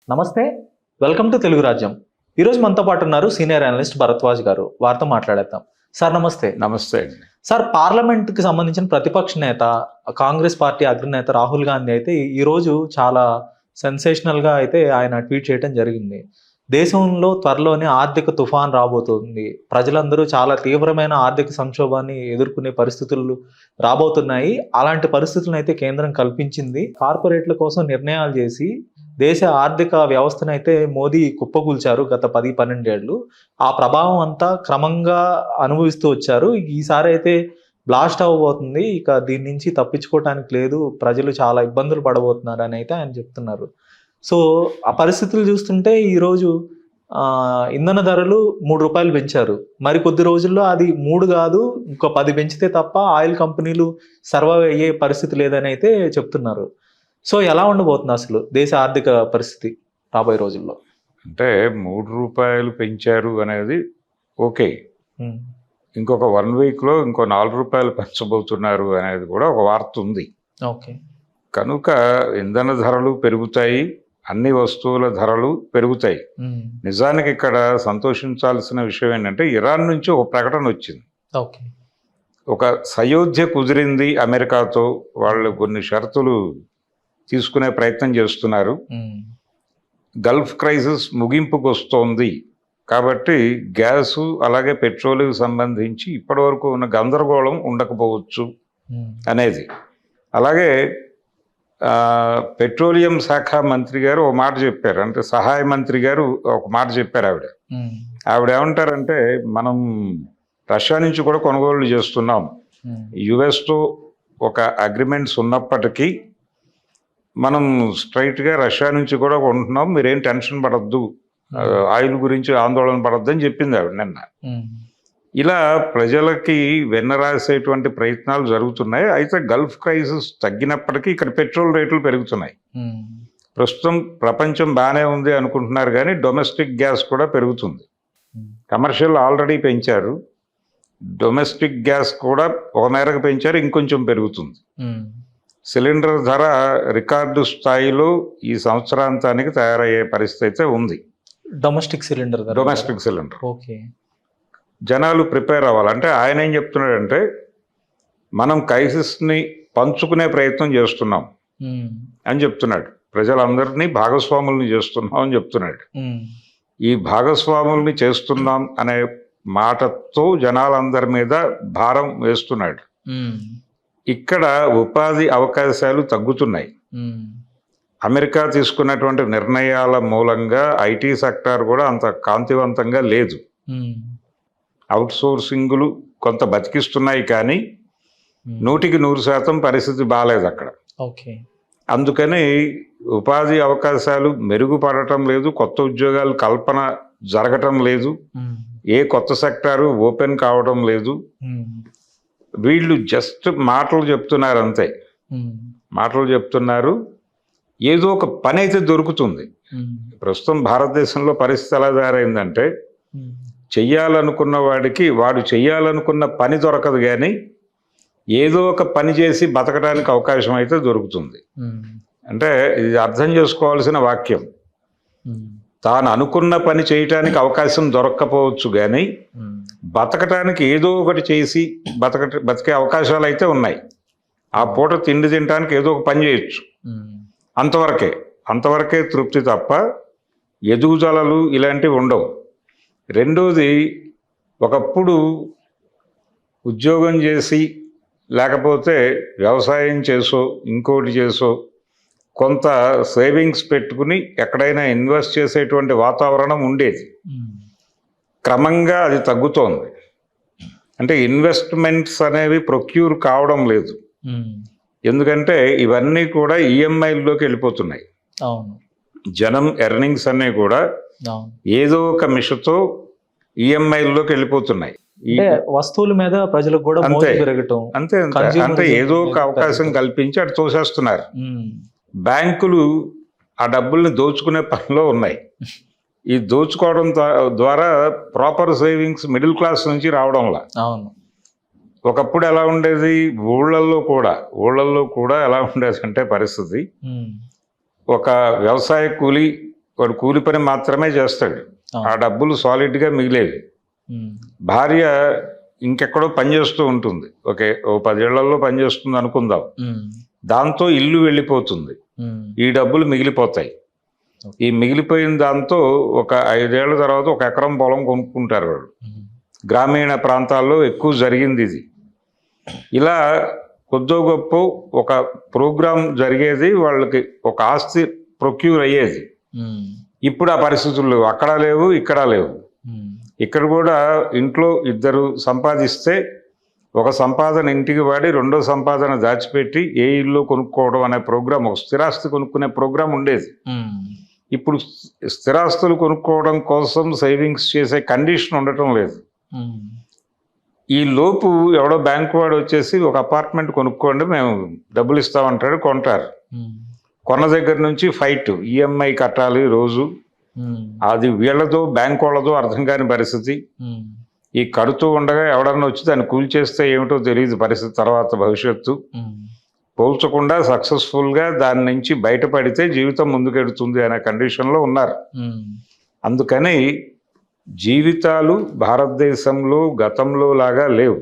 నమస్తే, welcome to Telugu రాజ్యం. ఈరోజు మనతో పాటు ఉన్నారు సీనియర్ అనలిస్ట్ భరద్వాజ్ గారు. వారితో మాట్లాడేద్దాం. సార్ నమస్తే. నమస్తే అండి. సార్, పార్లమెంట్కి సంబంధించిన ప్రతిపక్ష నేత కాంగ్రెస్ పార్టీ అగ్రనేత రాహుల్ గాంధీ అయితే ఈరోజు చాలా సెన్సేషనల్గా అయితే ఆయన ట్వీట్ చేయడం జరిగింది. దేశంలో త్వరలోనే ఆర్థిక తుఫాన్ రాబోతుంది, ప్రజలందరూ చాలా తీవ్రమైన ఆర్థిక సంక్షోభాన్ని ఎదుర్కొనే పరిస్థితులు రాబోతున్నాయి, అలాంటి పరిస్థితులను అయితే కేంద్రం కల్పించింది, కార్పొరేట్ల కోసం నిర్ణయాలు చేసి దేశ ఆర్థిక వ్యవస్థను అయితే మోదీ కుప్పకూల్చారు గత 10-12 ఏళ్ళు. ఆ ప్రభావం అంతా క్రమంగా అనుభవిస్తూ వచ్చారు. ఈసారి అయితే బ్లాస్ట్ అవ్వబోతుంది, ఇక దీని నుంచి తప్పించుకోవటానికి లేదు, ప్రజలు చాలా ఇబ్బందులు పడబోతున్నారు అని అయితే ఆయన చెప్తున్నారు. సో ఆ పరిస్థితులు చూస్తుంటే ఈరోజు ఇంధన ధరలు ₹3 పెంచారు. మరి కొద్ది రోజుల్లో అది 3 కాదు, ఇంకో 10 పెంచితే తప్ప ఆయిల్ కంపెనీలు సర్వైవ్ అయ్యే పరిస్థితి లేదని అయితే చెప్తున్నారు. సో ఎలా ఉండబోతుంది అసలు దేశ ఆర్థిక పరిస్థితి రాబోయే రోజుల్లో? అంటే ₹3 పెంచారు అనేది ఓకే, ఇంకొక 1 వీక్లో ఇంకో ₹4 పెంచబోతున్నారు అనేది కూడా ఒక వార్త ఉంది. ఓకే, కనుక ఇంధన ధరలు పెరుగుతాయి, అన్ని వస్తువుల ధరలు పెరుగుతాయి. నిజానికి ఇక్కడ సంతోషించాల్సిన విషయం ఏంటంటే ఇరాన్ నుంచి ఒక ప్రకటన వచ్చింది. ఓకే, ఒక సయోధ్య కుదిరింది అమెరికాతో, వాళ్ళు కొన్ని షరతులు తీసుకునే ప్రయత్నం చేస్తున్నారు. గల్ఫ్ క్రైసిస్ ముగింపుకు వస్తోంది కాబట్టి గ్యాసు అలాగే పెట్రోల్కి సంబంధించి ఇప్పటివరకు ఉన్న గందరగోళం ఉండకపోవచ్చు అనేది. అలాగే పెట్రోలియం శాఖ మంత్రి గారు ఒక మాట చెప్పారు, అంటే సహాయ మంత్రి గారు ఒక మాట చెప్పారు. ఆవిడ ఏమంటారంటే మనం రష్యా నుంచి కూడా కొనుగోలు చేస్తున్నాం, యుఎస్తో ఒక అగ్రిమెంట్స్ ఉన్నప్పటికీ మనం స్ట్రైట్గా రష్యా నుంచి కూడా కొంటున్నాం, మీరేం టెన్షన్ పడద్దు, ఆయిల్ గురించి ఆందోళన పడద్దు అని చెప్పింది ఆవిడ నిన్న. ఇలా ప్రజలకి వెన్నరాసేటువంటి ప్రయత్నాలు జరుగుతున్నాయి. అయితే గల్ఫ్ క్రైసిస్ తగ్గినప్పటికీ ఇక్కడ పెట్రోల్ రేట్లు పెరుగుతున్నాయి. ప్రస్తుతం ప్రపంచం బాగానే ఉంది అనుకుంటున్నారు కానీ డొమెస్టిక్ గ్యాస్ కూడా పెరుగుతుంది. కమర్షియల్ ఆల్రెడీ పెంచారు, డొమెస్టిక్ గ్యాస్ కూడా ఒక మేరకు పెంచారు, ఇంకొంచెం పెరుగుతుంది. సిలిండర్ ధర రికార్డు స్థాయిలో ఈ సంవత్సరాంతానికి తయారయ్యే పరిస్థితి అయితే ఉంది. Domestic cylinder. ఓకే, జనాలు ప్రిపేర్ అవ్వాలంటే ఆయన ఏం చెప్తున్నాడంటే మనం క్రైసిస్ని పంచుకునే ప్రయత్నం చేస్తున్నాం అని చెప్తున్నాడు. ప్రజలందరినీ భాగస్వాముల్ని చేస్తున్నాం అని చెప్తున్నాడు. ఈ భాగస్వాముల్ని చేస్తున్నాం అనే మాటతో జనాలందరి మీద భారం వేస్తున్నాడు. ఇక్కడ ఉపాధి అవకాశాలు తగ్గుతున్నాయి. అమెరికా తీసుకున్నటువంటి నిర్ణయాల మూలంగా ఐటీ సెక్టార్ కూడా అంత కాంతివంతంగా లేదు. అవుట్సోర్సింగ్లు కొంత బతికిస్తున్నాయి కానీ 100% పరిస్థితి బాగాలేదు అక్కడ. అందుకని ఉపాధి అవకాశాలు మెరుగుపడటం లేదు, కొత్త ఉద్యోగాలు కల్పన జరగటం లేదు, ఏ కొత్త సెక్టారు ఓపెన్ కావడం లేదు. వీళ్ళు జస్ట్ మాటలు చెప్తున్నారు అంతే, మాటలు చెప్తున్నారు, ఏదో ఒక పని అయితే దొరుకుతుంది. ప్రస్తుతం భారతదేశంలో పరిస్థితి ఎలా తయారైందంటే చెయ్యాలనుకున్న వాడికి వాడు చెయ్యాలనుకున్న పని దొరకదు కానీ ఏదో ఒక పని చేసి బతకడానికి అవకాశం అయితే దొరుకుతుంది. అంటే ఇది అర్థం చేసుకోవాల్సిన వాక్యం. తాను అనుకున్న పని చేయటానికి అవకాశం దొరక్కపోవచ్చు కానీ బతకటానికి ఏదో ఒకటి చేసి బతికే అవకాశాలు అయితే ఉన్నాయి. ఆ పూట తిండి తినడానికి ఏదో ఒక పని చేయొచ్చు, అంతవరకే తృప్తి తప్ప ఎదుగుదలలు ఇలాంటివి ఉండవు. రెండోది, ఒకప్పుడు ఉద్యోగం చేసి లేకపోతే వ్యవసాయం చేసో ఇంకోటి చేసో కొంత సేవింగ్స్ పెట్టుకుని ఎక్కడైనా ఇన్వెస్ట్ చేసేటువంటి వాతావరణం ఉండేది. క్రమంగా అది తగ్గుతోంది. అంటే ఇన్వెస్ట్మెంట్స్ అనేవి ప్రొక్యూర్ కావడం లేదు, ఎందుకంటే ఇవన్నీ కూడా ఈఎంఐల్లోకి వెళ్ళిపోతున్నాయి. జనం ఎర్నింగ్స్ అన్నీ కూడా ఏదో ఒక మిషతో ఈఎంఐల్లోకి వెళ్ళిపోతున్నాయి. వస్తువుల మీద ప్రజలకు కూడా అంతే ఏదో ఒక అవకాశం కల్పించి అటు తోసేస్తున్నారు. బ్యాంకులు ఆ డబ్బుల్ని దోచుకునే పనిలో ఉన్నాయి. ఈ దోచుకోవడం ద్వారా ప్రాపర్ సేవింగ్స్ మిడిల్ క్లాస్ నుంచి రావడంలా. ఒకప్పుడు ఎలా ఉండేది, ఊళ్ళల్లో కూడా ఎలా ఉండేది అంటే పరిస్థితి, ఒక వ్యవసాయ కూలి వాడు కూలి పని మాత్రమే చేస్తాడు, ఆ డబ్బులు సాలిడ్గా మిగిలేవి. భార్య ఇంకెక్కడో పనిచేస్తూ ఉంటుంది, ఓ 10 ఏళ్లలో పనిచేస్తుంది అనుకుందాం, దాంతో ఇల్లు వెళ్ళిపోతుంది, ఈ డబ్బులు మిగిలిపోతాయి. ఈ మిగిలిపోయిన దాంతో ఒక 5 ఏళ్ల తర్వాత 1 ఎకరం పొలం కొనుక్కుంటారు వాళ్ళు. గ్రామీణ ప్రాంతాల్లో ఎక్కువ జరిగింది ఇది. ఇలా కొద్దో గొప్ప ఒక ప్రోగ్రాం జరిగేది, వాళ్ళకి ఒక ఆస్తి ప్రొక్యూర్ అయ్యేది. ఇప్పుడు ఆ పరిస్థితులు అక్కడ లేవు, ఇక్కడ లేవు. ఇక్కడ కూడా ఇంట్లో ఇద్దరు సంపాదిస్తే ఒక సంపాదన ఇంటికి వాడి రెండో సంపాదన దాచిపెట్టి ఏ ఇల్లు కొనుక్కోవడం అనే ప్రోగ్రాం, ఒక స్థిరాస్తి కొనుక్కునే ప్రోగ్రాం ఉండేది. ఇప్పుడు స్థిరాస్తులు కొనుక్కోవడం కోసం సేవింగ్స్ చేసే కండిషన్ ఉండటం లేదు. ఈ లోపు ఎవడో బ్యాంకు వాడు వచ్చేసి ఒక అపార్ట్మెంట్ కొనుక్కోండి మేము డబ్బులు ఇస్తామంటాడు, కొంటారు. కొన్న దగ్గర నుంచి ఫైట్, ఈఎంఐ కట్టాలి రోజు, అది వీళ్ళతో బ్యాంక్ వాళ్ళతో అర్థం కాని పరిస్థితి. ఈ కడుతూ ఉండగా ఎవడన్నా వచ్చి దాన్ని కూల్చేస్తే ఏమిటో తెలియదు పరిస్థితి, తర్వాత భవిష్యత్తు పోల్చకుండా సక్సెస్ఫుల్గా దాని నుంచి బయటపడితే జీవితం ముందుకెడుతుంది అనే కండిషన్లో ఉన్నారు. అందుకని జీవితాలు భారతదేశంలో గతంలో లాగా లేవు.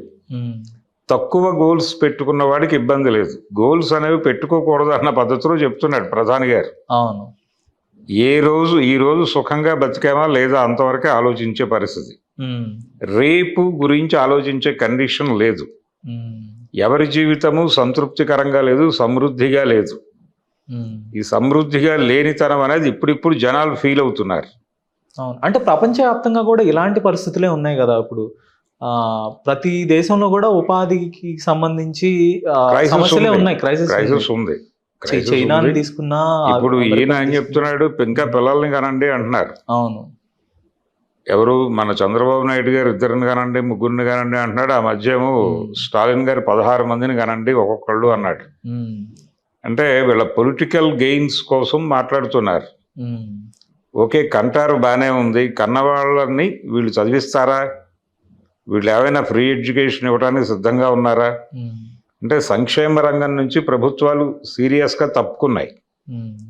తక్కువ గోల్స్ పెట్టుకున్న వాడికి ఇబ్బంది లేదు, గోల్స్ అనేవి పెట్టుకోకూడదు అన్న పద్ధతిలో చెప్తున్నాడు ప్రధాని గారు. అవును, ఈ రోజు సుఖంగా బతికామా లేదా అంతవరకే ఆలోచించే పరిస్థితి. రేపు గురించి ఆలోచించే కండిషన్ లేదు. ఎవరి జీవితము సంతృప్తికరంగా లేదు, సమృద్ధిగా లేదు. ఈ సమృద్ధిగా లేనితనం అనేది ఇప్పుడిప్పుడు జనాలు ఫీల్ అవుతున్నారు. అవును, అంటే ప్రపంచవ్యాప్తంగా కూడా ఇలాంటి పరిస్థితులే ఉన్నాయి కదా. ఇప్పుడు ప్రతి దేశంలో కూడా ఉపాధికి సంబంధించి సమస్యలే ఉన్నాయి, క్రైసిస్ ఉంది. చైనా తీసుకున్నా ఇప్పుడు ఈయన అని చెప్తున్నాడు, ఇంకా పిల్లల్ని కనండి అంటున్నారు. అవును, ఎవరు మన చంద్రబాబు నాయుడు గారు 2 కనండి 3 కనండి అంటున్నాడు. ఆ మధ్య ఏమో స్టాలిన్ గారు 16 మందిని కనండి ఒక్కొక్కళ్ళు అన్నాడు. అంటే వీళ్ళ పొలిటికల్ గెయిన్స్ కోసం మాట్లాడుతున్నారు. ఓకే, కంటారు బాగానే ఉంది, కన్నవాళ్ళని వీళ్ళు చదివిస్తారా? వీళ్ళు ఏమైనా ఫ్రీ ఎడ్యుకేషన్ ఇవ్వడానికి సిద్ధంగా ఉన్నారా? అంటే సంక్షేమ రంగం నుంచి ప్రభుత్వాలు సీరియస్గా తప్పుకున్నాయి.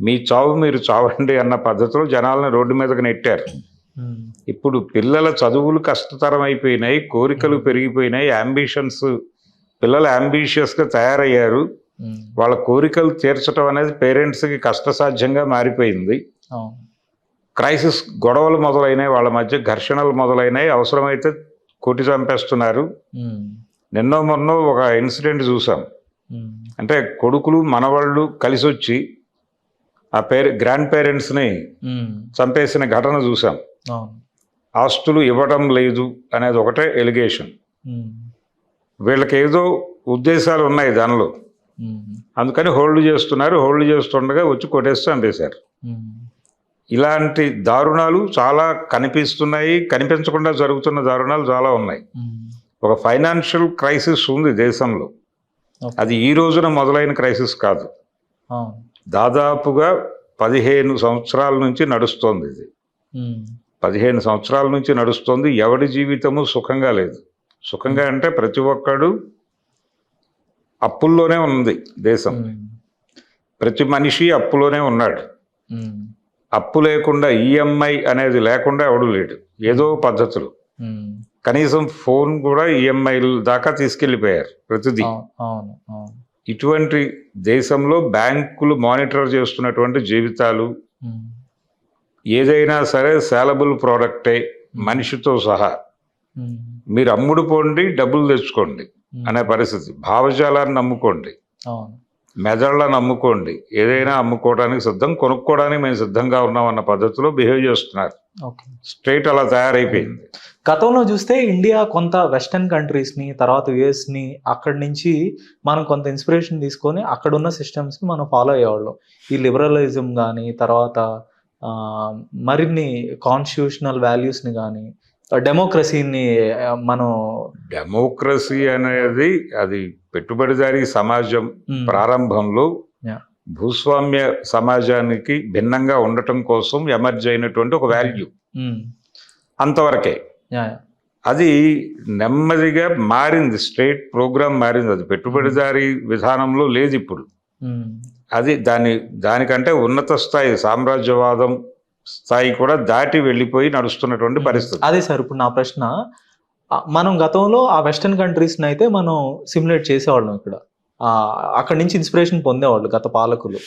మీ చావు మీరు చావండి అన్న పద్ధతిలో జనాలను రోడ్డు మీదకి నెట్టారు. ఇప్పుడు పిల్లల చదువులు కష్టతరం అయిపోయినాయి, కోరికలు పెరిగిపోయినాయి, పిల్లలు అంబిషియస్గా తయారయ్యారు. వాళ్ళ కోరికలు తీర్చడం అనేది పేరెంట్స్కి కష్టసాధ్యంగా మారిపోయింది. క్రైసిస్, గొడవలు మొదలైనాయి, వాళ్ళ మధ్య ఘర్షణలు మొదలైనాయి, అవసరమైతే కొట్టి చంపేస్తున్నారు. నిన్నో మొన్నో ఒక ఇన్సిడెంట్ చూసాం. అంటే కొడుకులు మనవాళ్ళు కలిసి వచ్చి ఆ గ్రాండ్ పేరెంట్స్ని చంపేసిన ఘటన చూసాం. ఆస్తులు ఇవ్వడం లేదు అనేది ఒకటే ఎలిగేషన్. వీళ్ళకి ఏదో ఉద్దేశాలు ఉన్నాయి దానిలో, అందుకని హోల్డ్ చేస్తున్నారు. హోల్డ్ చేస్తుండగా వచ్చి కొట్టేస్తూ చంపేశారు. ఇలాంటి దారుణాలు చాలా కనిపిస్తున్నాయి, కనిపించకుండా జరుగుతున్న దారుణాలు చాలా ఉన్నాయి. ఒక ఫైనాన్షియల్ క్రైసిస్ ఉంది దేశంలో. అది ఈ రోజున మొదలైన క్రైసిస్ కాదు, దాదాపుగా 15 సంవత్సరాల నుంచి నడుస్తోంది. ఇది 15 సంవత్సరాల నుంచి నడుస్తోంది. ఎవడి జీవితము సుఖంగా లేదు. సుఖంగా అంటే ప్రతి ఒక్కడు అప్పుల్లోనే ఉంది దేశం. ప్రతి మనిషి అప్పులోనే ఉన్నాడు. అప్పు లేకుండా, ఈఎంఐ అనేది లేకుండా ఎవడు లేడు. ఏదో పద్ధతులు, కనీసం ఫోన్ కూడా ఈఎంఐల దాకా తీసుకెళ్ళిపోయారు ప్రతిదీ. ఇటువంటి దేశంలో బ్యాంకులు మానిటర్ చేస్తున్నటువంటి జీవితాలు, ఏదైనా సరే సేలబుల్ ప్రోడక్టే మనిషితో సహా. మీరు అమ్ముడు పోండి, డబ్బులు తెచ్చుకోండి అనే పరిస్థితి. భావజాలాన్ని నమ్ముకోండి, మెదళ్ళని నమ్ముకోండి, ఏదైనా అమ్ముకోవడానికి సిద్ధం, కొనుక్కోవడానికి మేము సిద్ధంగా ఉన్నాం అన్న పద్ధతిలో బిహేవ్ చేస్తున్నారు. స్ట్రైట్ అలా తయారైపోయింది. గతంలో చూస్తే ఇండియా కొంత వెస్టర్న్ కంట్రీస్ని, తర్వాత యుఎస్ని, అక్కడి నుంచి మనం కొంత ఇన్స్పిరేషన్ తీసుకొని అక్కడున్న సిస్టమ్స్ని మనం ఫాలో అయ్యేవాళ్ళం. ఈ లిబరలిజం కానీ, తర్వాత మరిన్ని కాన్స్టిట్యూషనల్ వాల్యూస్ని కానీ, డెమోక్రసీని మనం. డెమోక్రసీ అనేది అది పెట్టుబడిదారీ సమాజం ప్రారంభంలో భూస్వామ్య సమాజానికి భిన్నంగా ఉండటం కోసం ఎమర్జ్ అయినటువంటి ఒక వాల్యూ, అంతవరకే. అది నెమ్మదిగా మారింది, స్టేట్ ప్రోగ్రామ్ మారింది. అది పెట్టుబడిదారీ విధానంలో లేదు ఇప్పుడు. అది దానికంటే ఉన్నత స్థాయి సామ్రాజ్యవాదం, స్థాయి కూడా దాటి వెళ్ళిపోయి నడుస్తున్నటువంటి పరిస్థితి. అదే సార్ ఇప్పుడు నా ప్రశ్న, మనం గతంలో ఆ వెస్టర్న్ కంట్రీస్ని అయితే మనం సిమ్యులేట్ చేసేవాళ్ళం ఇక్కడ, అక్కడి నుంచి ఇన్స్పిరేషన్ పొందేవాళ్ళు గత పాలకులు.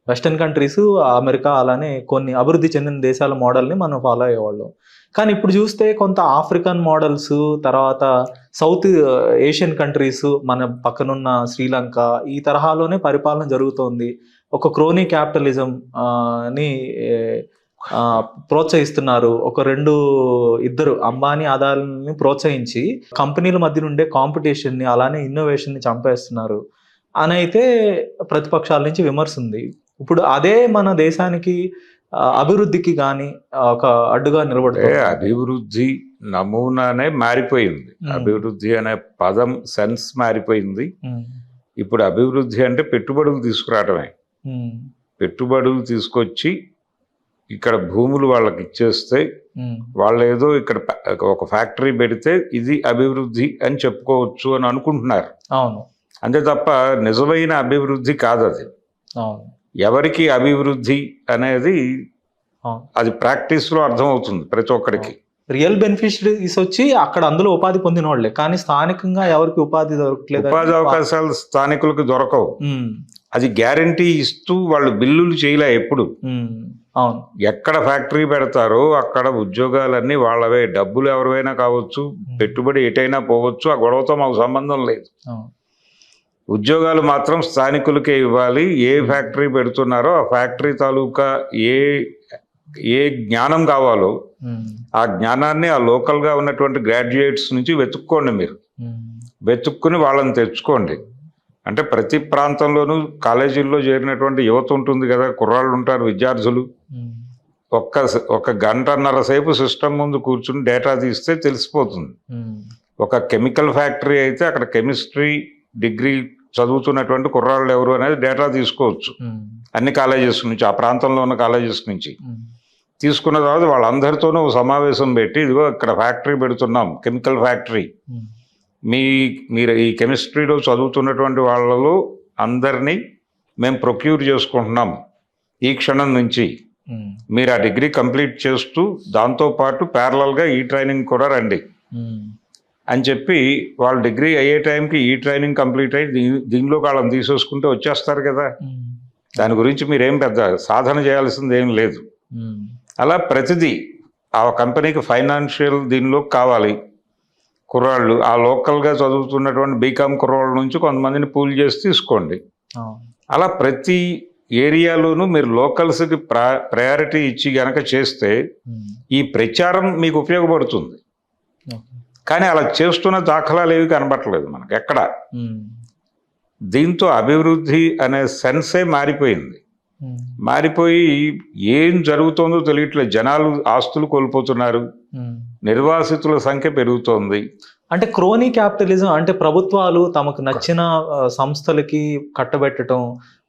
వెస్టర్న్ కంట్రీస్, అమెరికా, అలానే కొన్ని అభివృద్ధి చెందిన దేశాల మోడల్ని మనం ఫాలో అయ్యేవాళ్ళం. కానీ ఇప్పుడు చూస్తే కొంత ఆఫ్రికన్ మోడల్స్, తర్వాత సౌత్ ఏషియన్ కంట్రీస్, మన పక్కనున్న శ్రీలంక, ఈ తరహాలోనే పరిపాలన జరుగుతోంది. ఒక క్రోనీ క్యాపిటలిజం ని ప్రోత్సహిస్తున్నారు. ఒక ఇద్దరు అంబానీ ఆదాయాలని ప్రోత్సహించి కంపెనీల మధ్య నుండే కాంపిటీషన్ని, అలానే ఇన్నోవేషన్ని చంపేస్తున్నారు అని అయితే ప్రతిపక్షాల నుంచి విమర్శ ఉంది. ఇప్పుడు అదే మన దేశానికి అభివృద్ధికి కానీ ఒక అడ్డుగా నిలబడుతుంది. అభివృద్ధి నమూనానే మారిపోయింది. అభివృద్ధి అనే పదం సెన్స్ మారిపోయింది. ఇప్పుడు అభివృద్ధి అంటే పెట్టుబడులు తీసుకురావడమే. పెట్టుబడులు తీసుకొచ్చి ఇక్కడ భూములు వాళ్ళకి ఇచ్చేస్తే వాళ్ళు ఏదో ఇక్కడ ఒక ఫ్యాక్టరీ పెడితే ఇది అభివృద్ధి అని చెప్పుకోవచ్చు అని అనుకుంటున్నారు. అవును, అంతే తప్ప నిజమైన అభివృద్ధి కాదు అది. అవును, ఎవరికి అభివృద్ధి అనేది అది ప్రాక్టీస్లో అర్థమవుతుంది ప్రతి ఒక్కరికి. రియల్ బెనిఫిషరీస్ వచ్చి అక్కడ అందులో ఉపాధి పొందిన వాళ్ళే, కానీ స్థానికంగా ఎవరికి ఉపాధి దొరకలేదు. ఉపాధి అవకాశాలు స్థానికులకు దొరకవు. అది గ్యారంటీ ఇస్తూ వాళ్ళు బిల్లులు చేయలే ఎప్పుడు. అవును, ఎక్కడ ఫ్యాక్టరీ పెడతారో అక్కడ ఉద్యోగాలన్నీ వాళ్ళవే. డబ్బులు ఎవరివైనా కావచ్చు, పెట్టుబడి ఎటైనా పోవచ్చు, ఆ గొడవతో మాకు సంబంధం లేదు. ఉద్యోగాలు మాత్రం స్థానికులకే ఇవ్వాలి. ఏ ఫ్యాక్టరీ పెడుతున్నారో ఆ ఫ్యాక్టరీ తాలూకా ఏ జ్ఞానం కావాలో ఆ జ్ఞానాన్ని ఆ లోకల్గా ఉన్నటువంటి గ్రాడ్యుయేట్స్ నుంచి వెతుక్కోండి. మీరు వెతుక్కుని వాళ్ళని తెచ్చుకోండి. అంటే ప్రతి ప్రాంతంలోనూ కాలేజీల్లో చేరినటువంటి యువత ఉంటుంది కదా, కుర్రాళ్ళు ఉంటారు, విద్యార్థులు. ఒక గంటన్నర సేపు సిస్టమ్ ముందు కూర్చుని డేటా తీస్తే తెలిసిపోతుంది. ఒక కెమికల్ ఫ్యాక్టరీ అయితే అక్కడ కెమిస్ట్రీ డిగ్రీ చదువుతున్నటువంటి కుర్రాళ్ళు ఎవరు అనేది డేటా తీసుకోవచ్చు. అన్ని కాలేజెస్ నుంచి, ఆ ప్రాంతంలో ఉన్న కాలేజెస్ నుంచి తీసుకున్న తర్వాత వాళ్ళందరితోనూ సమావేశం పెట్టి, ఇదిగో ఇక్కడ ఫ్యాక్టరీ పెడుతున్నాం, కెమికల్ ఫ్యాక్టరీ, మీరు ఈ కెమిస్ట్రీలో చదువుతున్నటువంటి వాళ్ళలో అందరినీ మేము ప్రొక్యూర్ చేసుకుంటున్నాం ఈ క్షణం నుంచి. మీరు ఆ డిగ్రీ కంప్లీట్ చేస్తూ దాంతోపాటు ప్యారలల్గా ఈ ట్రైనింగ్ కూడా రండి అని చెప్పి, వాళ్ళు డిగ్రీ అయ్యే టైంకి ఈ ట్రైనింగ్ కంప్లీట్ అయ్యి దీనిలో వాళ్ళని తీసేసుకుంటే వచ్చేస్తారు కదా. దాని గురించి మీరేం పెద్ద సాధన చేయాల్సింది ఏం లేదు. అలా ప్రతిదీ ఆ కంపెనీకి ఫైనాన్షియల్ దీనిలో కావాలి. కుర్రాళ్ళు ఆ లోకల్గా చదువుతున్నటువంటి బీకామ్ కుర్రాళ్ళ నుంచి కొంతమందిని పూల్ చేసి తీసుకోండి. అలా ప్రతి ఏరియాలోనూ మీరు లోకల్స్కి ప్రయారిటీ ఇచ్చి గనక చేస్తే ఈ ప్రచారం మీకు ఉపయోగపడుతుంది. కానీ అలా చేస్తున్న దాఖలాలు ఏవి కనబట్టలేదు మనకు ఎక్కడ. దీంతో అభివృద్ధి అనే సెన్సే మారిపోయింది. మారిపోయి ఏం జరుగుతుందో తెలియట్లేదు. జనాలు ఆస్తులు కోల్పోతున్నారు, నిర్వాసితుల సంఖ్య పెరుగుతోంది. అంటే క్రోనీ క్యాపిటలిజం అంటే ప్రభుత్వాలు తమకు నచ్చిన సంస్థలకి కట్టబెట్టడం,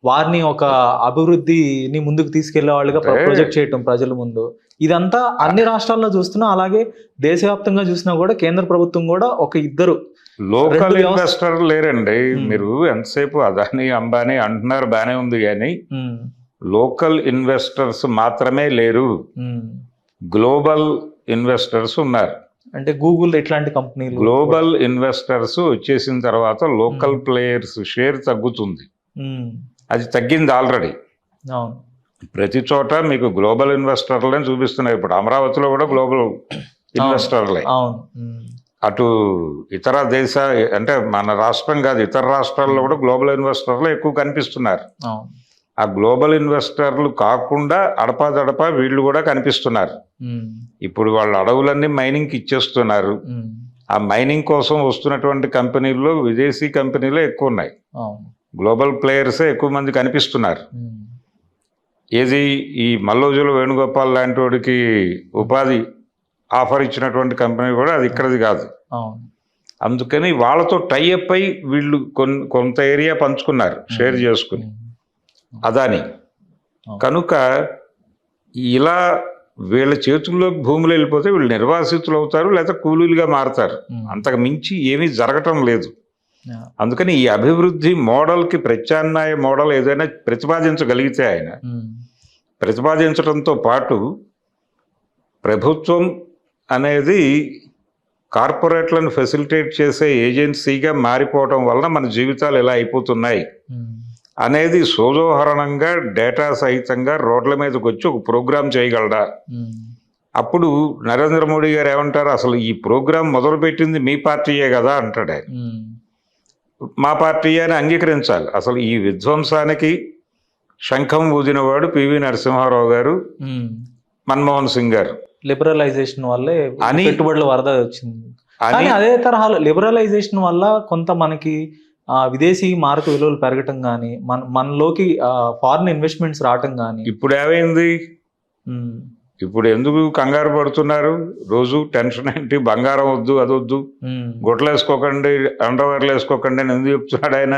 వారిని ఒక అభివృద్ధిని ముందుకు తీసుకెళ్లే వాళ్ళుగా ప్రొజెక్ట్ చేయటం ప్రజల ముందు. ఇదంతా అన్ని రాష్ట్రాల్లో చూస్తున్నా, అలాగే దేశవ్యాప్తంగా చూసినా కూడా కేంద్ర ప్రభుత్వం కూడా ఒక ఇద్దరు లోకల్ ఇన్వెస్టర్ లేరండి. మీరు ఎంతసేపు అదాని అంబానీ అంటున్నారు, బానే ఉంది, కానీ లోకల్ ఇన్వెస్టర్స్ మాత్రమే లేరు, గ్లోబల్ ఇన్వెస్టర్స్ ఉన్నారు. అంటే గూగుల్ ఇట్లాంటి కంపెనీలు. గ్లోబల్ ఇన్వెస్టర్స్ వచ్చేసిన తర్వాత లోకల్ ప్లేయర్స్ షేర్ తగ్గుతుంది. అది తగ్గింది ఆల్రెడీ. ప్రతి చోట మీకు గ్లోబల్ ఇన్వెస్టర్లే చూపిస్తున్నాయి. ఇప్పుడు అమరావతిలో కూడా గ్లోబల్ ఇన్వెస్టర్లే. అటు ఇతర దేశ అంటే మన రాష్ట్రం కాదు, ఇతర రాష్ట్రాల్లో కూడా గ్లోబల్ ఇన్వెస్టర్లు ఎక్కువ కనిపిస్తున్నారు. ఆ గ్లోబల్ ఇన్వెస్టర్లు కాకుండా అడపాదడపా వీళ్ళు కూడా కనిపిస్తున్నారు. ఇప్పుడు వాళ్ళు అడవులన్నీ మైనింగ్కి ఇచ్చేస్తున్నారు. ఆ మైనింగ్ కోసం వస్తున్నటువంటి కంపెనీల్లో విదేశీ కంపెనీలే ఎక్కువ ఉన్నాయి. గ్లోబల్ ప్లేయర్సే ఎక్కువ మంది కనిపిస్తున్నారు. ఏది ఈ మల్లోజుల వేణుగోపాల్ లాంటి వాడికి ఉపాధి ఆఫర్ ఇచ్చినటువంటి కంపెనీ కూడా అది ఇక్కడది కాదు. అందుకని వాళ్ళతో టైఅప్ అయి వీళ్ళు కొంత ఏరియా పంచుకున్నారు షేర్ చేసుకుని అదాని. కనుక ఇలా వీళ్ళ చేతుల్లోకి భూములు వెళ్ళిపోతే వీళ్ళు నిర్వాసితులు అవుతారు, లేదా కూలీలుగా మారుతారు. అంతకు మించి ఏమీ జరగటం లేదు. అందుకని ఈ అభివృద్ధి మోడల్కి ప్రత్యామ్నాయ మోడల్ ఏదైనా ప్రతిపాదించగలిగితే ఆయన ప్రతిపాదించడంతో పాటు ప్రభుత్వం అనేది కార్పొరేట్లను ఫెసిలిటేట్ చేసే ఏజెన్సీగా మారిపోవటం వలన మన జీవితాలు ఎలా అయిపోతున్నాయి అనేది సోదోహరణంగా డేటా సహితంగా రోడ్ల మీదకి వచ్చి ఒక ప్రోగ్రాం చేయగలడా? అప్పుడు నరేంద్ర మోడీ గారు ఏమంటారు, అసలు ఈ ప్రోగ్రాం మొదలుపెట్టింది మీ పార్టీయే కదా అంటాడు ఆయన. మా పార్టీ అని అంగీకరించాలి. అసలు ఈ విధ్వంసానికి శంఖం ఊదినవాడు పివి నరసింహారావు గారు, మన్మోహన్ సింగ్ గారు. లిబరలైజేషన్ వల్లే పెట్టుబడుల వరద వచ్చింది. కానీ అదే తరహాలో లిబరలైజేషన్ వల్ల కొంత మనకి విదేశీ మారక విలువలు పెరగటం కానీ మనలోకి ఫారిన్ ఇన్వెస్ట్మెంట్స్ రావటం కానీ. ఇప్పుడు ఏమైంది? ఇప్పుడు ఎందుకు కంగారు పడుతున్నారు? రోజు టెన్షన్ ఏంటి? బంగారం వద్దు, అదొద్దు, గుడ్లు వేసుకోకండి, అండర్వేర్లు వేసుకోకండి అని ఎందుకు చెప్తున్నాడు ఆయన?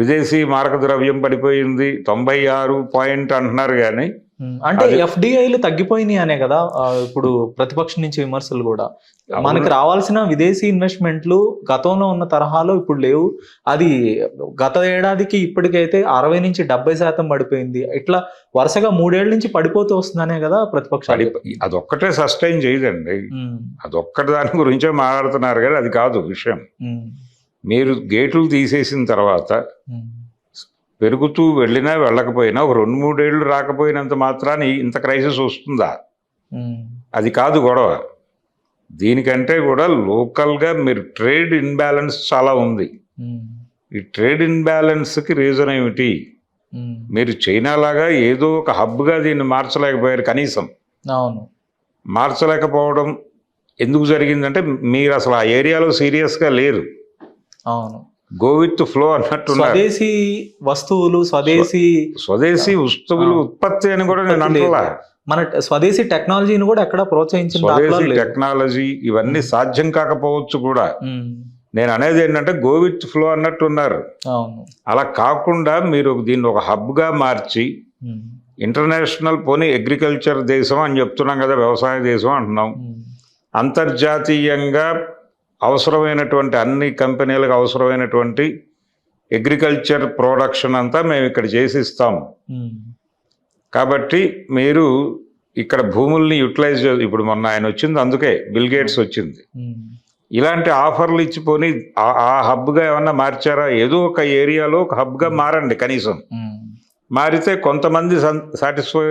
విదేశీ మారక ద్రవ్యం పడిపోయింది 96 పాయింట్ అంటున్నారు కానీ అంటే ఎఫ్డిఐలు తగ్గిపోయినాయి అనే కదా ఇప్పుడు ప్రతిపక్షం నుంచి విమర్శలు కూడా. మనకి రావాల్సిన విదేశీ ఇన్వెస్ట్మెంట్లు గతంలో ఉన్న తరహాలో ఇప్పుడు లేవు. అది గత ఏడాదికి ఇప్పటికైతే 60 నుంచి 70% పడిపోయింది. ఇట్లా వరుసగా 3 ఏళ్ల నుంచి పడిపోతూ వస్తుందనే కదా ప్రతిపక్షాలు. అదొక్కటే సస్టైన్ చేయదండి, అదొక్కటి దాని గురించే మాట్లాడుతున్నారు కానీ అది కాదు విషయం. మీరు గేట్లు తీసేసిన తర్వాత పెరుగుతూ వెళ్ళినా వెళ్ళకపోయినా ఒక 2-3 ఏళ్ళు రాకపోయినంత మాత్రాన్ని ఇంత క్రైసిస్ వస్తుందా? అది కాదు గొడవ. దీనికంటే కూడా లోకల్గా మీరు ట్రేడ్ ఇన్బ్యాలెన్స్ చాలా ఉంది. ఈ ట్రేడ్ ఇన్బ్యాలెన్స్కి రీజన్ ఏమిటి? మీరు చైనా లాగా ఏదో ఒక హబ్గా దీన్ని మార్చలేకపోయారు కనీసం. అవును, మార్చలేకపోవడం ఎందుకు జరిగిందంటే మీరు అసలు ఆ ఏరియాలో సీరియస్గా లేరు. అవును, గో విత్ ఫ్లో అన్నట్టు. స్వదేశీ వస్తువులు, స్వదేశీ వస్తువులు ఉత్పత్తి అని కూడా నేను అంటున్నా. మన స్వదేశీ టెక్నాలజీని కూడా ఎక్కడ ప్రోత్సహించిన స్వదేశీ టెక్నాలజీ ఇవన్నీ సాధ్యం కాకపోవచ్చు కూడా. నేను అనేది ఏంటంటే గో విత్ ఫ్లో అన్నట్టున్నారు. అలా కాకుండా మీరు దీన్ని ఒక హబ్గా మార్చి ఇంటర్నేషనల్ పోనీ అగ్రికల్చర్ దేశం అని చెప్తున్నాం కదా, వ్యవసాయ దేశం అంటున్నాం. అంతర్జాతీయంగా అవసరమైనటువంటి అన్ని కంపెనీలకు అవసరమైనటువంటి అగ్రికల్చర్ ప్రొడక్షన్ అంతా మేము ఇక్కడ చేసిస్తాము. కాబట్టి మీరు ఇక్కడ భూముల్ని యూటిలైజ్ ఇప్పుడు మొన్న ఆయన వచ్చింది, అందుకే బిల్ గేట్స్ వచ్చింది. ఇలాంటి ఆఫర్లు ఇచ్చిపోని ఆ హబ్గా ఏమన్నా మార్చారా? ఏదో ఒక ఏరియాలో ఒక హబ్గా మారండి కనీసం. మారితే కొంతమంది సాటిస్ఫై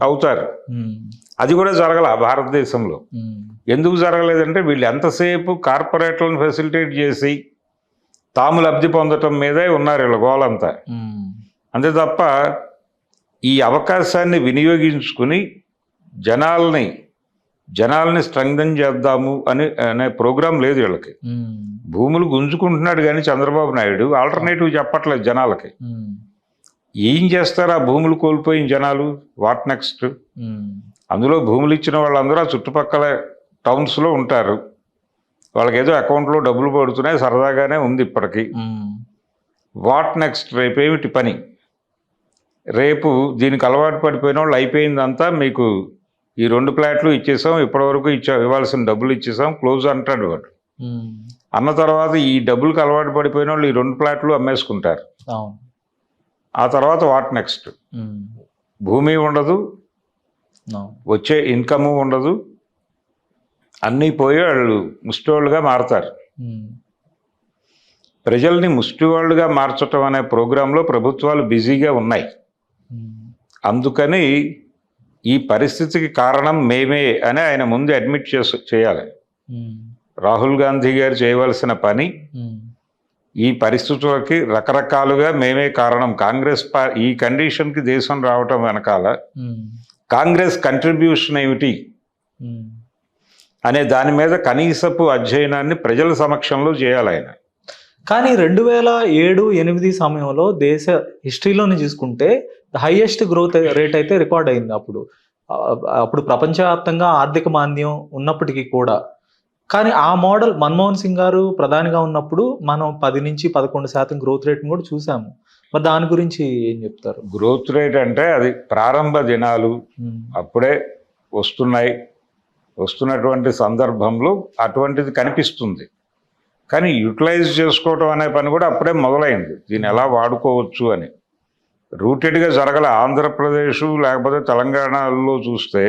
అవుతారు. అది కూడా జరగల భారతదేశంలో. ఎందుకు జరగలేదంటే వీళ్ళు ఎంతసేపు కార్పొరేట్లను ఫెసిలిటేట్ చేసి తాము లబ్ధి పొందటం మీదే ఉన్నారు వీళ్ళ గోలంతా. అంతే తప్ప ఈ అవకాశాన్ని వినియోగించుకుని జనాల్ని స్ట్రెంగ్థెన్ చేద్దాము అనే ప్రోగ్రాం లేదు వీళ్ళకి. భూములు గుంజుకుంటున్నాడు కానీ చంద్రబాబు నాయుడు ఆల్టర్నేటివ్ చెప్పట్లేదు జనాలకి. ఏం చేస్తారు ఆ భూములు కోల్పోయిన జనాలు? What next? అందులో భూములు ఇచ్చిన వాళ్ళందరూ ఆ చుట్టుపక్కల టౌన్స్లో ఉంటారు. వాళ్ళకి ఏదో అకౌంట్లో డబ్బులు పడుతున్నాయి, సరదాగానే ఉంది ఇప్పటికీ. What next? రేపేమిటి పని? రేపు దీనికి అలవాటు పడిపోయిన వాళ్ళు అయిపోయిందంతా, మీకు ఈ 2 ప్లాట్లు ఇచ్చేసాం, ఇప్పటివరకు ఇవ్వాల్సిన డబ్బులు ఇచ్చేసాం, క్లోజ్ అంటాడు వాడు. అన్న తర్వాత ఈ డబ్బులకు అలవాటు పడిపోయిన వాళ్ళు ఈ 2 ప్లాట్లు అమ్మేసుకుంటారు. ఆ తర్వాత వాట్ నెక్స్ట్? భూమి ఉండదు, వచ్చే ఇన్కము ఉండదు, అన్నీ పోయి వాళ్ళు ముష్టివాళ్ళుగా మారతారు. ప్రజల్ని ముష్టివాళ్ళుగా మార్చటం అనే ప్రోగ్రాంలో ప్రభుత్వాలు బిజీగా ఉన్నాయి. అందుకని ఈ పరిస్థితికి కారణం మేమే అని ఆయన ముందు అడ్మిట్ చేయాలి. రాహుల్ గాంధీ గారు చేయవలసిన పని ఈ పరిస్థితులకి రకరకాలుగా మేమే కారణం. ఈ కండిషన్కి దేశం రావటం వెనకాల కాంగ్రెస్ కంట్రిబ్యూషన్ ఏమిటి అనే దాని మీద కనీసపు అధ్యయనాన్ని ప్రజల సమక్షంలో చేయాలి ఆయన. కానీ 2007-8 సమయంలో దేశ హిస్టరీలోని చూసుకుంటే హైయెస్ట్ గ్రోత్ రేట్ అయితే రికార్డ్ అయింది. అప్పుడు ప్రపంచవ్యాప్తంగా ఆర్థిక మాంద్యం ఉన్నప్పటికీ కూడా. కానీ ఆ మోడల్ మన్మోహన్ సింగ్ గారు ప్రధానిగా ఉన్నప్పుడు మనం 10-11% గ్రోత్ రేట్ని కూడా చూసాము. మరి దాని గురించి ఏం చెప్తారు? గ్రోత్ రేట్ అంటే అది ప్రారంభ దినాలు, అప్పుడే వస్తున్నటువంటి సందర్భంలో అటువంటిది కనిపిస్తుంది. కానీ యూటిలైజ్ చేసుకోవటం అనే పని కూడా అప్పుడే మొదలైంది. దీన్ని ఎలా వాడుకోవచ్చు అని రూటెడ్గా జరగల. ఆంధ్రప్రదేశ్ లేకపోతే తెలంగాణలో చూస్తే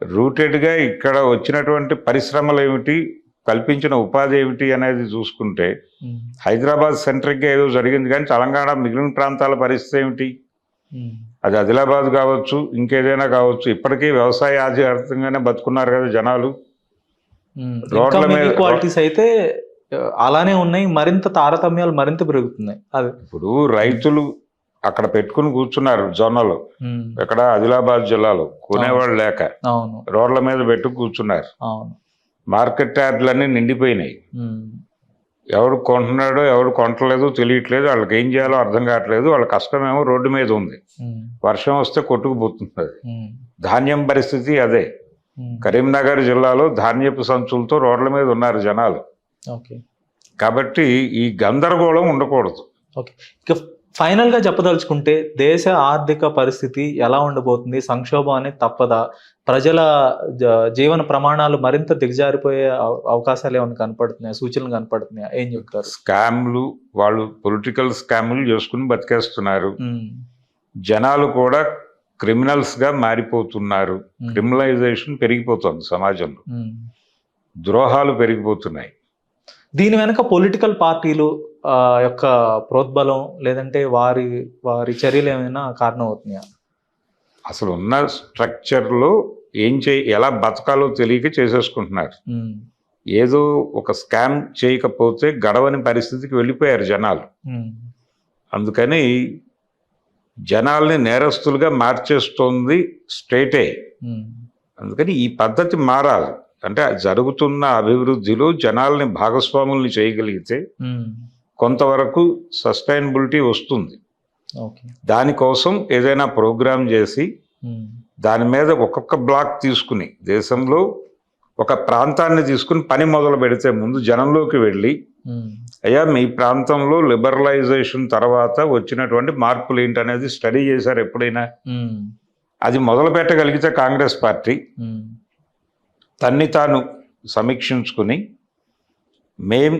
రూటెడ్గా ఇక్కడ వచ్చినటువంటి పరిశ్రమలు ఏమిటి, కల్పించిన ఉపాధి ఏమిటి అనేది చూసుకుంటే హైదరాబాద్ సెంట్రిక్గా ఏదో జరిగింది, కానీ తెలంగాణ మిగిలిన ప్రాంతాల పరిస్థితి ఏమిటి? అది ఆదిలాబాద్ కావచ్చు, ఇంకేదైనా కావచ్చు, ఇప్పటికీ వ్యవసాయ ఆధారితంగానే బతుకున్నారు కదా జనాలు. రోడ్ల మీద క్వాలిటీస్ అయితే అలానే ఉన్నాయి, మరింత తారతమ్యాలు మరింత పెరుగుతున్నాయి. అది ఇప్పుడు రైతులు అక్కడ పెట్టుకుని కూర్చున్నారు జొన్నలు, ఎక్కడ ఆదిలాబాద్ జిల్లాలో కొనేవాళ్ళు లేక రోడ్ల మీద పెట్టు కూర్చున్నారు. మార్కెట్ యార్డ్లన్నీ నిండిపోయినాయి. ఎవడు కొంటున్నాడో ఎవడు కొనట్లేదో తెలియట్లేదు, వాళ్ళకి ఏం చేయాలో అర్థం కావట్లేదు. వాళ్ళ కష్టమేమో రోడ్డు మీద ఉంది, వర్షం వస్తే కొట్టుకుపోతుంది. ధాన్యం పరిస్థితి అదే. కరీంనగర్ జిల్లాలో ధాన్యపు సంచులతో రోడ్ల మీద ఉన్నారు జనాలు. కాబట్టి ఈ గందరగోళం ఉండకూడదు. ఇక ఫైనల్ గా చెప్పదలుచుకుంటే దేశ ఆర్థిక పరిస్థితి ఎలా ఉండబోతుంది? సంక్షోభం అనేది తప్పదా? ప్రజల జీవన ప్రమాణాలు మరింత దిగజారిపోయే అవకాశాలు ఏమైనా కనపడుతున్నాయా, సూచనలు కనపడుతున్నాయా? ఏం చెప్తారు? స్కామ్లు, వాళ్ళు పొలిటికల్ స్కామ్లు చేసుకుని బతికేస్తున్నారు. జనాలు కూడా క్రిమినల్స్ గా మారిపోతున్నారు. క్రిమినలైజేషన్ పెరిగిపోతుంది సమాజంలో, ద్రోహాలు పెరిగిపోతున్నాయి. దీని వెనక పొలిటికల్ పార్టీలు యొక్క ప్రోద్బలం లేదంటే వారి చర్యలు ఏమైనా కారణం అవుతున్నాయా? అసలు ఉన్న స్ట్రక్చర్లో ఎలా బతకాలో తెలియక చేసేసుకుంటున్నారు. ఏదో ఒక స్కామ్ చేయకపోతే గడవని పరిస్థితికి వెళ్ళిపోయారు జనాలు. అందుకని జనాల్ని నేరస్తులుగా మార్చేస్తోంది స్టేటే. అందుకని ఈ పద్ధతి మారాలి. అంటే జరుగుతున్న అభివృద్ధిలో జనాల్ని భాగస్వాముల్ని చేయగలిగితే కొంతవరకు సస్టైనబిలిటీ వస్తుంది. దానికోసం ఏదైనా ప్రోగ్రామ్ చేసి దాని మీద ఒక్కొక్క బ్లాక్ తీసుకుని, దేశంలో ఒక ప్రాంతాన్ని తీసుకుని పని మొదలు పెడితే ముందు జనంలోకి వెళ్ళి, అయ్యా మీ ప్రాంతంలో లిబరలైజేషన్ తర్వాత వచ్చినటువంటి మార్పులు ఏంటనేది స్టడీ చేశారు ఎప్పుడైనా? అది మొదలు పెట్టగలిగితే కాంగ్రెస్ పార్టీ తన్ని తాను సమీక్షించుకుని మేం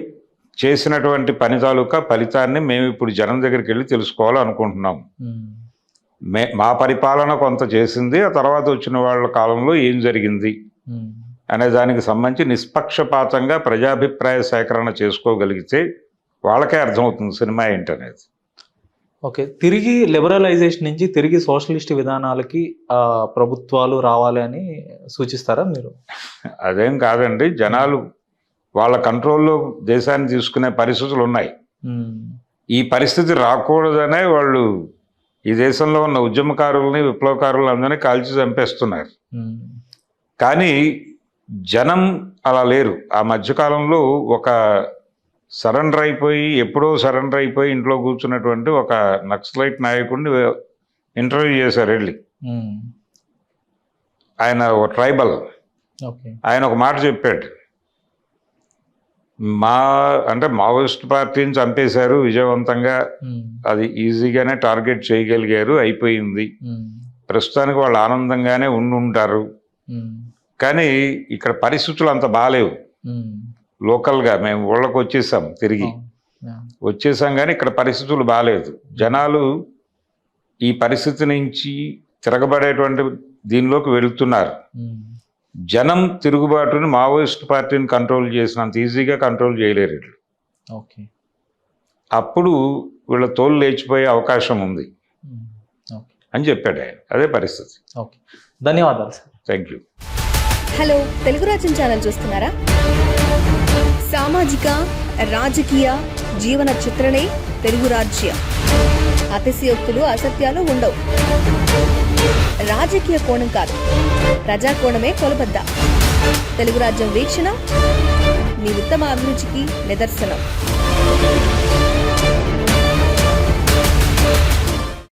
చేసినటువంటి పని తాలూకా ఫలితాన్ని మేము ఇప్పుడు జనం దగ్గరికి వెళ్ళి తెలుసుకోవాలనుకుంటున్నాం. మా పరిపాలన కొంత చేసింది, ఆ తర్వాత వచ్చిన వాళ్ళ కాలంలో ఏం జరిగింది అనే దానికి సంబంధించి నిష్పక్షపాతంగా ప్రజాభిప్రాయ సేకరణ చేసుకోగలిగితే వాళ్ళకే అర్థమవుతుంది సినిమా ఏంటనేది. ఓకే, తిరిగి లిబరలైజేషన్ నుంచి తిరిగి సోషలిస్ట్ విధానాలకి ప్రభుత్వాలు రావాలి అని సూచిస్తారా మీరు? అదేం కాదండి, జనాలు వాళ్ళ కంట్రోల్లో దేశాన్ని తీసుకునే పరిస్థితులు ఉన్నాయి. ఈ పరిస్థితి రాకూడదనే వాళ్ళు ఈ దేశంలో ఉన్న ఉద్యమకారుల్ని, విప్లవకారులను అందరినీ కాల్చి చంపేస్తున్నారు. కానీ జనం అలా లేరు. ఆ మధ్యకాలంలో ఒక ఎప్పుడో సరెండర్ అయిపోయి ఇంట్లో కూర్చున్నటువంటి ఒక నక్సలైట్ నాయకుడిని ఇంటర్వ్యూ చేశారు వెళ్ళి. ఆయన ఒక ట్రైబల్. ఆయన ఒక మాట చెప్పాడు, మావోయిస్ట్ పార్టీని చంపేశారు విజయవంతంగా, అది ఈజీగానే టార్గెట్ చేయగలిగారు, అయిపోయింది, ప్రస్తుతానికి వాళ్ళు ఆనందంగానే ఉంటారు. కానీ ఇక్కడ పరిస్థితులు అంత బాగాలేవు. లోకల్గా మేము ఊళ్ళకి వచ్చేసాం కానీ ఇక్కడ పరిస్థితులు బాగాలేదు. జనాలు ఈ పరిస్థితి నుంచి తిరగబడేటువంటి దీనిలోకి వెళుతున్నారు. జనం తిరుగుబాటుని మావోయిస్ట్ పార్టీని కంట్రోల్ చేసినంత ఈజీగా కంట్రోల్ చేయలేరు వీళ్ళు. అప్పుడు వీళ్ళ తోలు లేచిపోయే అవకాశం ఉంది అని చెప్పాడు ఆయన. అదే పరిస్థితి. ధన్యవాదాలు sir. Thank you. Hello, Telugu రాజ్యం ఛానల్ చూస్తున్నారా? సామాజిక, రాజకీయ, జీవన చిత్రణే తెలుగు రాజ్యం. అతిశయోక్తులు, అసత్యాలు ఉండవు. రాజకీయ కోణం కాదు, ప్రజా కోణమే కొలబద్ద. తెలుగు రాజ్యం వీక్షణ మీ ఉత్తమ అభిరుచికి నిదర్శనం.